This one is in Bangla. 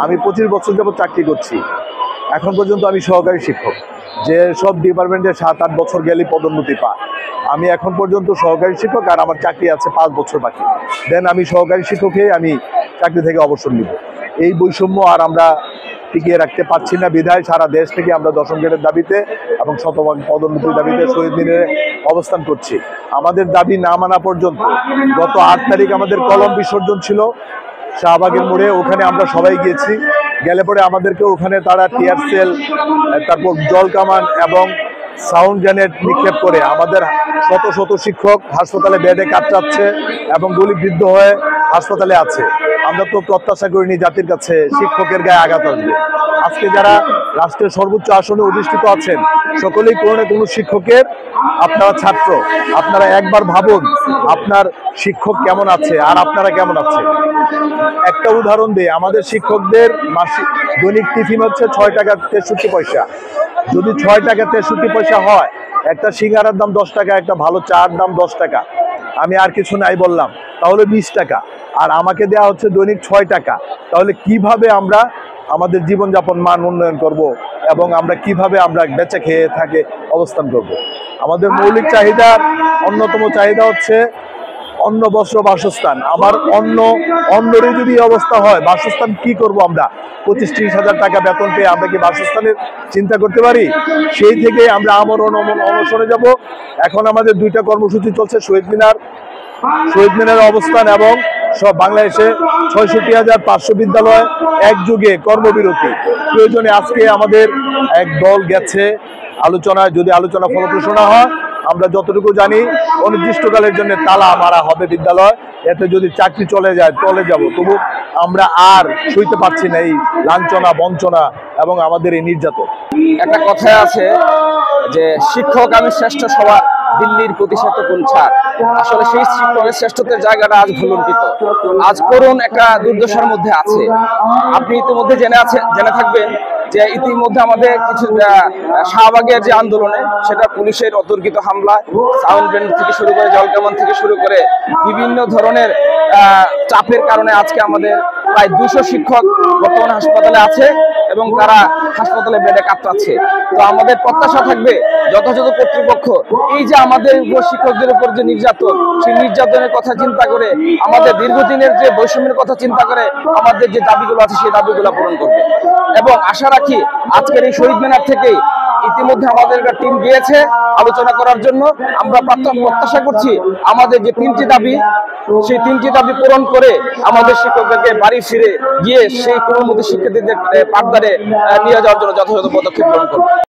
আমি 25 বছর যাবত চাকরি করছি। এখন পর্যন্ত আমি সহকারী শিক্ষক, যে সব ডিপার্টমেন্টে 7-8 বছর গেলে পদোন্নতি পায়। আমি এখন পর্যন্ত সহকারী শিক্ষক, আর আমার চাকরি আছে 5 বছর বাকি। দেন আমি সহকারী শিক্ষকে আমি চাকরি থেকে অবসর নিব। এই বৈষম্য আর আমরা টিকিয়ে রাখতে পারছি না, বিধায় সারা দেশ থেকে আমরা 10ম গ্রেডের দাবিতে এবং শতভাগ পদোন্নতির দাবিতে শহীদ মিনারে অবস্থান করছি। আমাদের দাবি না মানা পর্যন্ত, গত 8 তারিখ আমাদের কলম বিসর্জন ছিল শাহবাগের মোড়ে, ওখানে আমরা সবাই গিয়েছি। গেলে পরে আমাদেরকে ওখানে তারা টিয়ার সেল, তারপর জল কামান এবং সাউন্ড গ্রেনেড নিক্ষেপ করে আমাদের শত শত শিক্ষক হাসপাতালে বেডে কাটাচ্ছে এবং গুলিবিদ্ধ হয়ে হাসপাতালে আছে। আমরা তো প্রত্যাশা করিনি জাতির কাছে শিক্ষকের গায়ে আঘাত আসবে। আজকে যারা রাষ্ট্রের সর্বোচ্চ আসনে অধিষ্ঠিত আছেন, সকলেই কোনো না কোনো শিক্ষকের আপনারা ছাত্র। আপনারা একবার ভাবুন আপনার শিক্ষক কেমন আছে আর আপনারা কেমন আছে। একটা উদাহরণ দিই, আমাদের শিক্ষকদের মাসিক দৈনিক টিফিন হচ্ছে 6 টাকা 63 পয়সা। যদি 6 টাকা 63 পয়সা হয়, একটা সিঙ্গারার দাম 10 টাকা, একটা ভালো চার দাম 10 টাকা, আমি আর কিছু নাই বললাম, তাহলে 20 টাকা। আর আমাকে দেওয়া হচ্ছে দৈনিক 6 টাকা। তাহলে কিভাবে আমরা আমাদের জীবনযাপন মান উন্নয়ন করব এবং আমরা কিভাবে আমরা বেঁচে খেয়ে থাকে অবস্থান করব। আমাদের মৌলিক চাহিদার অন্যতম চাহিদা হচ্ছে অন্ন, বস্ত্র, বাসস্থান। আমার অন্নরই যদি অবস্থা হয়, বাসস্থান কি করব আমরা? 25-30 হাজার টাকা বেতন পেয়ে আমরা কি বাসস্থানের চিন্তা করতে পারি? সেই থেকে আমরা অনশনে যাব। এখন আমাদের 2টা কর্মসূচি চলছে, শহীদ মিনার অবস্থান এবং সব বাংলাদেশে 66,500 বিদ্যালয় একযোগে কর্মবিরতি। প্রয়োজনে আজকে আমাদের এক দল গেছে আলোচনায়, যদি আলোচনা ফলপ্রসূ না হয়, আমরা যতটুকু জানি অনির্দিষ্টকালের জন্য তালা মারা হবে বিদ্যালয়। এতে যদি চাকরি চলে যায় চলে যাব, তবু আমরা আর সইতে পারছি না এই লাঞ্ছনা, বঞ্চনা এবং আমাদের এই নির্যাতন। একটা কথায় আছে যে শিক্ষক আমি শ্রেষ্ঠ, সবার দিল্লির প্রতিষ্ঠাতা কোন ছাড়। আসলে সেই শিক্ষকের শ্রেষ্ঠত্বের জায়গাটা আজ ভুলুণ্ঠিত, আজ করুণ একটা দুর্দশার মধ্যে আছে। আপনি ইতিমধ্যে জেনে থাকবেন যে ইতিমধ্যে আমাদের কিছু শাহবাগের যে আন্দোলনে, সেটা পুলিশের অতর্কিত হামলা, সাউন্ড গ্রেনেড থেকে শুরু করে জল কামান থেকে শুরু করে বিভিন্ন ধরনের চাপের কারণে আজকে আমাদের প্রায় 200 শিক্ষক বর্তমানে হাসপাতালে আছে এবং তারা হাসপাতালে বেডে কাতরাচ্ছে। তো আমাদের প্রত্যাশা থাকবে যথাযথ কর্তৃপক্ষ এই যে আমাদের শিক্ষকদের উপর যে নির্যাতন, সেই নির্যাতনের কথা চিন্তা করে, আমাদের দীর্ঘদিনের যে বৈষম্যের কথা চিন্তা করে আমাদের যে দাবিগুলো আছে সেই দাবিগুলো পূরণ করবে। এবং আশা রাখি আজকের এই শহীদ মিনার থেকেই ইতিমধ্যে আমাদের একটা টিম গিয়েছে আলোচনা করার জন্য। আমরা প্রত্যাশা করছি আমাদের যে 3টি দাবি, সেই 3টি দাবি পূরণ করে আমাদের শিক্ষকদেরকে বাড়ি ফিরে গিয়ে সেই কোনোমতে শিক্ষার্থীদের পাঠদানে নিয়ে যাওয়ার জন্য যথাযথ পদক্ষেপ গ্রহণ করবে।